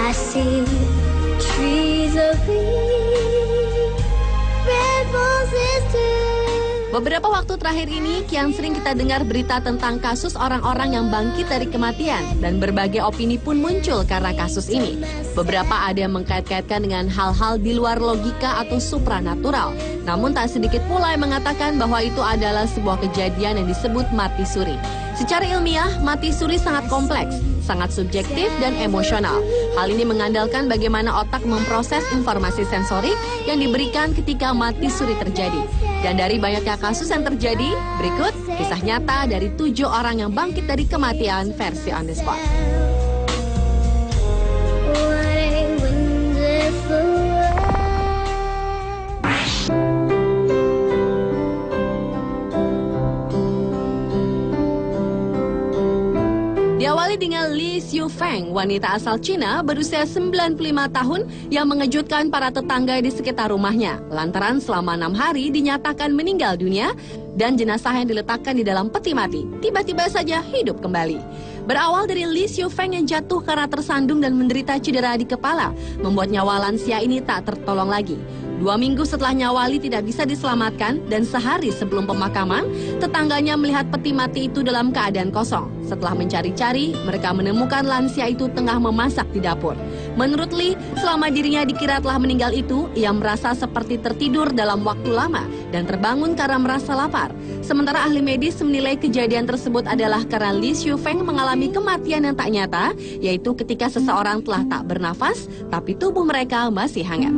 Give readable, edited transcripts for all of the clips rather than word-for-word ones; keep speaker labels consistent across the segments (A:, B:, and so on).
A: I see trees of green, red roses too.
B: Beberapa waktu terakhir ini kian sering kita dengar berita tentang kasus orang-orang yang bangkit dari kematian dan berbagai opini pun muncul karena kasus ini. Beberapa ada yang mengkait-kaitkan dengan hal-hal di luar logika atau supranatural. Namun tak sedikit pula yang mengatakan bahwa itu adalah sebuah kejadian yang disebut mati suri. Secara ilmiah, mati suri sangat kompleks, sangat subjektif dan emosional. Hal ini mengandalkan bagaimana otak memproses informasi sensorik yang diberikan ketika mati suri terjadi. Dan dari banyaknya kasus yang terjadi, berikut kisah nyata dari 7 orang yang bangkit dari kematian versi on the spot. Diawali dengan Li Xiufeng, wanita asal Cina berusia 95 tahun yang mengejutkan para tetangga di sekitar rumahnya. Lantaran selama 6 hari dinyatakan meninggal dunia dan jenazah yang diletakkan di dalam peti mati tiba-tiba saja hidup kembali. Berawal dari Li Xiufeng yang jatuh karena tersandung dan menderita cedera di kepala, membuat nyawa lansia ini tak tertolong lagi. 2 minggu setelah nyawa Li tidak bisa diselamatkan dan sehari sebelum pemakaman, tetangganya melihat peti mati itu dalam keadaan kosong. Setelah mencari-cari, mereka menemukan lansia itu tengah memasak di dapur. Menurut Li, selama dirinya dikira telah meninggal itu, ia merasa seperti tertidur dalam waktu lama dan terbangun karena merasa lapar. Sementara ahli medis menilai kejadian tersebut adalah karena Li Xiufeng mengalami kematian yang tak nyata, yaitu ketika seseorang telah tak bernafas, tapi tubuh mereka masih hangat.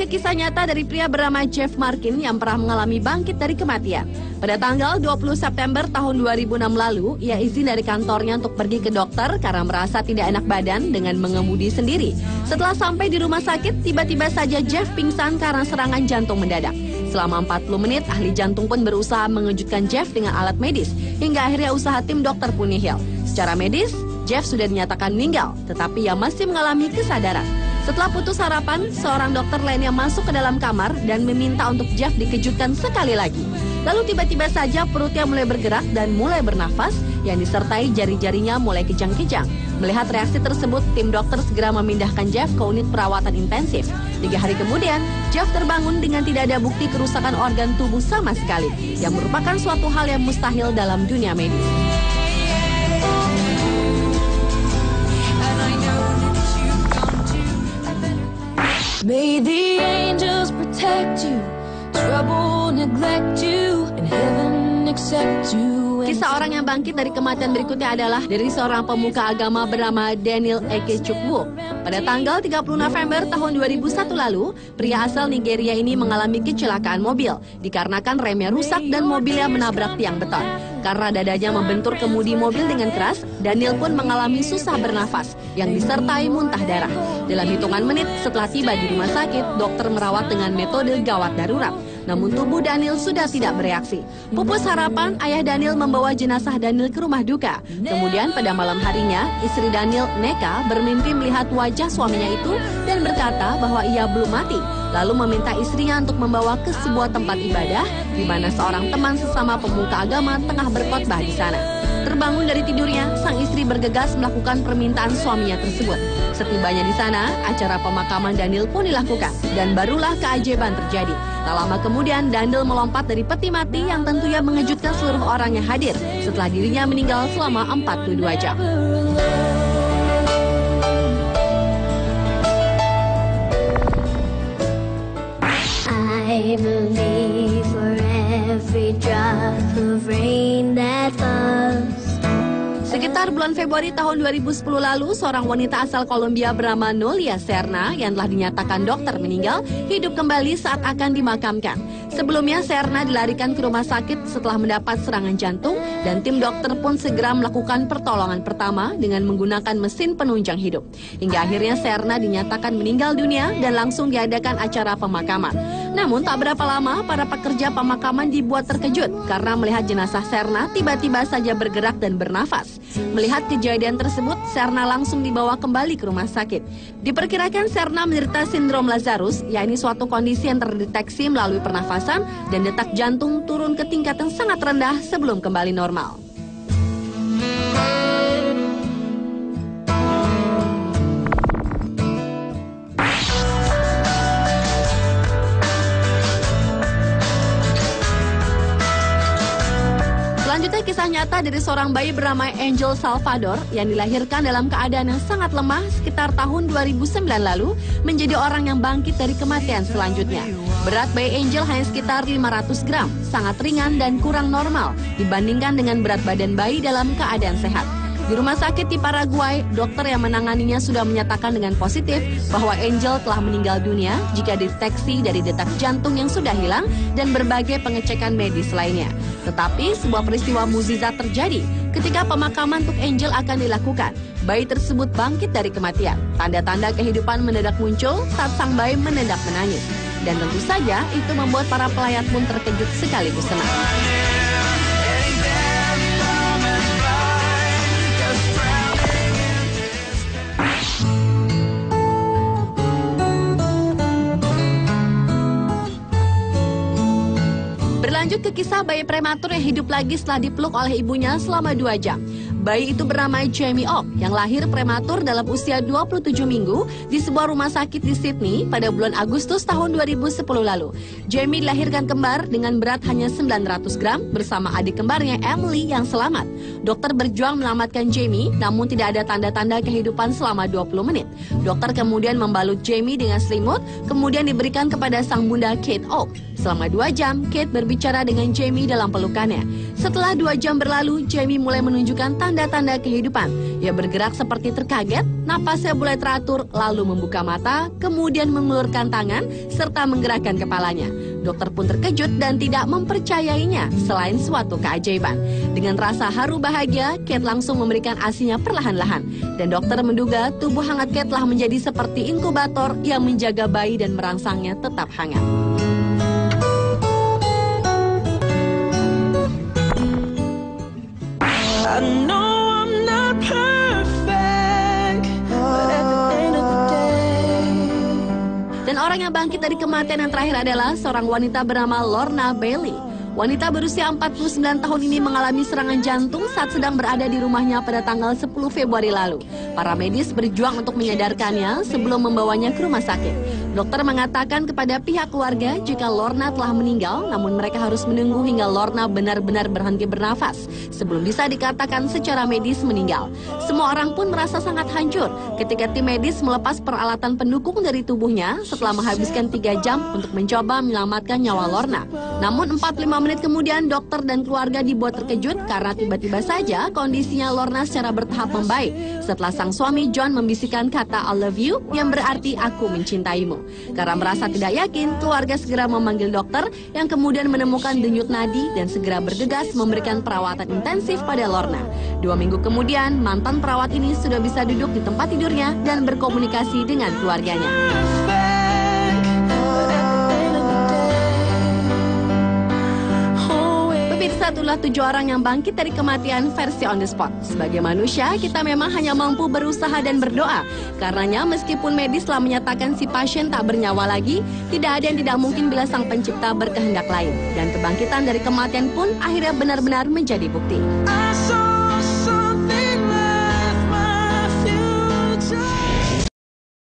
B: Ke kisah nyata dari pria bernama Jeff Markin yang pernah mengalami bangkit dari kematian. Pada tanggal 20 September tahun 2006 lalu, ia izin dari kantornya untuk pergi ke dokter karena merasa tidak enak badan dengan mengemudi sendiri. Setelah sampai di rumah sakit, tiba-tiba saja Jeff pingsan karena serangan jantung mendadak. Selama 40 menit, ahli jantung pun berusaha mengejutkan Jeff dengan alat medis, hingga akhirnya usaha tim dokter pun nihil. Secara medis, Jeff sudah dinyatakan meninggal, tetapi ia masih mengalami kesadaran. Setelah putus harapan, seorang dokter lainnya masuk ke dalam kamar dan meminta untuk Jeff dikejutkan sekali lagi. Lalu tiba-tiba saja perutnya mulai bergerak dan mulai bernafas, yang disertai jari-jarinya mulai kejang-kejang. Melihat reaksi tersebut, tim dokter segera memindahkan Jeff ke unit perawatan intensif. 3 hari kemudian, Jeff terbangun dengan tidak ada bukti kerusakan organ tubuh sama sekali, yang merupakan suatu hal yang mustahil dalam dunia medis.
C: May the angels protect you, trouble neglect you, and heaven accept you.
B: Kisah orang yang bangkit dari kematian berikutnya adalah dari seorang pemuka agama bernama Daniel Ikechukwu. Pada tanggal 30 November tahun 2001 lalu, pria asal Nigeria ini mengalami kecelakaan mobil dikarenakan remnya rusak dan mobilnya menabrak tiang beton. Karena dadanya membentur kemudi mobil dengan keras, Daniel pun mengalami susah bernafas yang disertai muntah darah. Dalam hitungan menit setelah tiba di rumah sakit, dokter merawat dengan metode gawat darurat. Namun tubuh Daniel sudah tidak bereaksi. Pupus harapan, ayah Daniel membawa jenazah Daniel ke rumah duka. Kemudian pada malam harinya, istri Daniel, Neka, bermimpi melihat wajah suaminya itu dan berkata bahwa ia belum mati. Lalu meminta istrinya untuk membawa ke sebuah tempat ibadah di mana seorang teman sesama pemuka agama tengah berkhotbah di sana. Terbangun dari tidurnya, sang istri bergegas melakukan permintaan suaminya tersebut. Setibanya di sana, acara pemakaman Daniel pun dilakukan dan barulah keajaiban terjadi. Tak lama kemudian, Daniel melompat dari peti mati yang tentunya mengejutkan seluruh orang yang hadir setelah dirinya meninggal selama 42 jam.
A: I believe for every drop of rain that falls.
B: Sekitar bulan Februari tahun 2010 lalu, seorang wanita asal Kolombia bernama Nolia Serna yang telah dinyatakan dokter meninggal, hidup kembali saat akan dimakamkan. Sebelumnya, Serna dilarikan ke rumah sakit setelah mendapat serangan jantung dan tim dokter pun segera melakukan pertolongan pertama dengan menggunakan mesin penunjang hidup. Hingga akhirnya Serna dinyatakan meninggal dunia dan langsung diadakan acara pemakaman. Namun tak berapa lama, para pekerja pemakaman dibuat terkejut karena melihat jenazah Serna tiba-tiba saja bergerak dan bernafas. Melihat Melihat kejadian tersebut, Serna langsung dibawa kembali ke rumah sakit. Diperkirakan Serna menderita sindrom Lazarus, yakni suatu kondisi yang terdeteksi melalui pernafasan dan detak jantung turun ke tingkat yang sangat rendah sebelum kembali normal. Selanjutnya kisah nyata dari seorang bayi bernama Angel Salvador yang dilahirkan dalam keadaan yang sangat lemah sekitar tahun 2009 lalu menjadi orang yang bangkit dari kematian selanjutnya. Berat bayi Angel hanya sekitar 500 gram, sangat ringan dan kurang normal dibandingkan dengan berat badan bayi dalam keadaan sehat. Di rumah sakit di Paraguay, dokter yang menanganinya sudah menyatakan dengan positif bahwa Angel telah meninggal dunia jika dideteksi dari detak jantung yang sudah hilang dan berbagai pengecekan medis lainnya. Tetapi sebuah peristiwa mukjizat terjadi ketika pemakaman untuk Angel akan dilakukan. Bayi tersebut bangkit dari kematian. Tanda-tanda kehidupan mendadak muncul saat sang bayi mendadak menangis. Dan tentu saja itu membuat para pelayat pun terkejut sekaligus senang. Berlanjut ke kisah bayi prematur yang hidup lagi setelah dipeluk oleh ibunya selama 2 jam. Bayi itu bernama Jamie Oak yang lahir prematur dalam usia 27 minggu di sebuah rumah sakit di Sydney pada bulan Agustus tahun 2010 lalu. Jamie dilahirkan kembar dengan berat hanya 900 gram bersama adik kembarnya Emily yang selamat. Dokter berjuang menyelamatkan Jamie namun tidak ada tanda-tanda kehidupan selama 20 menit. Dokter kemudian membalut Jamie dengan selimut kemudian diberikan kepada sang bunda Kate Oak. Selama 2 jam, Kate berbicara dengan Jamie dalam pelukannya. Setelah 2 jam berlalu, Jamie mulai menunjukkan tanda-tanda kehidupan. Ia bergerak seperti terkaget, napasnya mulai teratur, lalu membuka mata, kemudian mengulurkan tangan, serta menggerakkan kepalanya. Dokter pun terkejut dan tidak mempercayainya, selain suatu keajaiban. Dengan rasa haru bahagia, Kate langsung memberikan ASINya perlahan-lahan. Dan dokter menduga tubuh hangat Kate telah menjadi seperti inkubator yang menjaga bayi dan merangsangnya tetap hangat.
C: I know I'm not perfect, but at the end of the day.
B: Dan orang yang bangkit dari kematian yang terakhir adalah seorang wanita bernama Lorna Bailey. Wanita berusia 49 tahun ini mengalami serangan jantung saat sedang berada di rumahnya pada tanggal 10 Februari lalu. Para medis berjuang untuk menyadarkannya sebelum membawanya ke rumah sakit. Dokter mengatakan kepada pihak keluarga jika Lorna telah meninggal, namun mereka harus menunggu hingga Lorna benar-benar berhenti bernafas sebelum bisa dikatakan secara medis meninggal. Semua orang pun merasa sangat hancur ketika tim medis melepas peralatan pendukung dari tubuhnya setelah menghabiskan 3 jam untuk mencoba menyelamatkan nyawa Lorna. Namun 45 menit kemudian dokter dan keluarga dibuat terkejut karena tiba-tiba saja kondisinya Lorna secara bertahap membaik setelah sang suami John membisikkan kata I love you yang berarti aku mencintaimu. Karena merasa tidak yakin, keluarga segera memanggil dokter yang kemudian menemukan denyut nadi dan segera bergegas memberikan perawatan intensif pada Lorna. 2 minggu kemudian, mantan perawat ini sudah bisa duduk di tempat tidurnya dan berkomunikasi dengan keluarganya. Itulah 7 orang yang bangkit dari kematian versi on the spot. Sebagai manusia, kita memang hanya mampu berusaha dan berdoa. Karenanya, meskipun medis telah menyatakan si pasien tak bernyawa lagi, tidak ada yang tidak mungkin bila sang pencipta berkehendak lain. Dan kebangkitan dari kematian pun akhirnya benar-benar menjadi bukti.